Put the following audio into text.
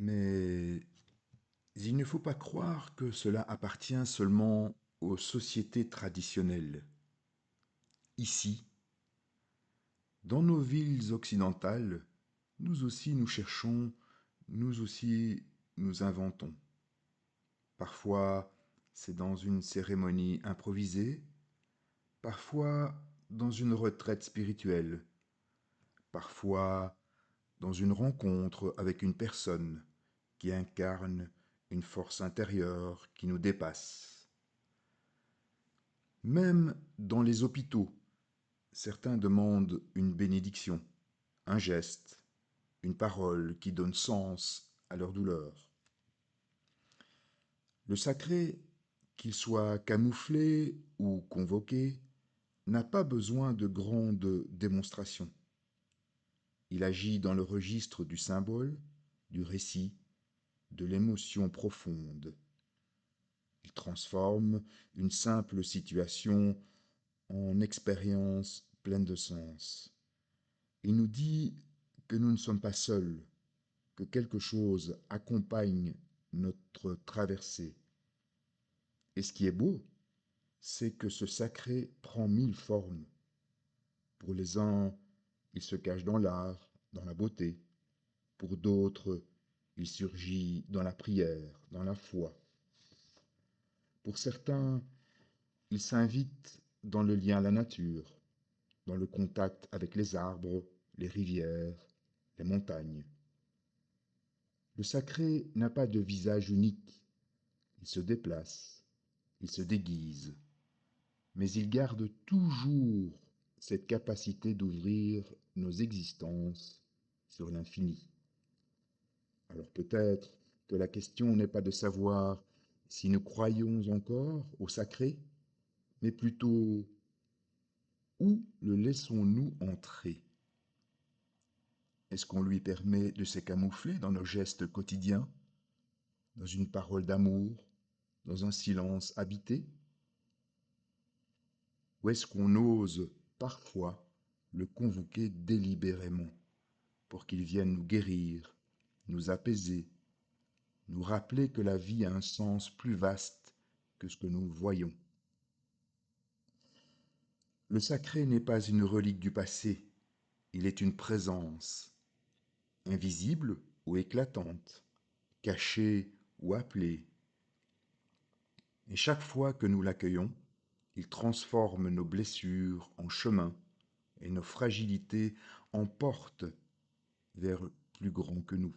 Mais il ne faut pas croire que cela appartient seulement aux sociétés traditionnelles. Ici, dans nos villes occidentales, nous aussi nous cherchons, nous aussi nous inventons. Parfois, c'est dans une cérémonie improvisée, parfois dans une retraite spirituelle, parfois dans une rencontre avec une personne qui incarne une force intérieure qui nous dépasse. Même dans les hôpitaux, certains demandent une bénédiction, un geste, une parole qui donne sens à leur douleur. Le sacré, qu'il soit camouflé ou convoqué, n'a pas besoin de grandes démonstrations. Il agit dans le registre du symbole, du récit, de l'émotion profonde. Il transforme une simple situation en expérience pleine de sens. Il nous dit que nous ne sommes pas seuls, que quelque chose accompagne notre traversée. Et ce qui est beau, c'est que ce sacré prend mille formes. Pour les uns, il se cache dans l'art, dans la beauté. Pour d'autres, il surgit dans la prière, dans la foi. Pour certains, il s'invite dans le lien à la nature, dans le contact avec les arbres, les rivières, les montagnes. Le sacré n'a pas de visage unique. Il se déplace, il se déguise, mais il garde toujours cette capacité d'ouvrir nos existences sur l'infini. Alors peut-être que la question n'est pas de savoir si nous croyons encore au sacré, mais plutôt où le laissons-nous entrer? Est-ce qu'on lui permet de se camoufler dans nos gestes quotidiens, dans une parole d'amour, dans un silence habité? Ou est-ce qu'on ose parfois le convoquer délibérément pour qu'il vienne nous guérir, nous apaiser, nous rappeler que la vie a un sens plus vaste que ce que nous voyons? Le sacré n'est pas une relique du passé, il est une présence, invisible ou éclatante, cachée ou appelée. Et chaque fois que nous l'accueillons, il transforme nos blessures en chemin et nos fragilités en porte vers plus grand que nous.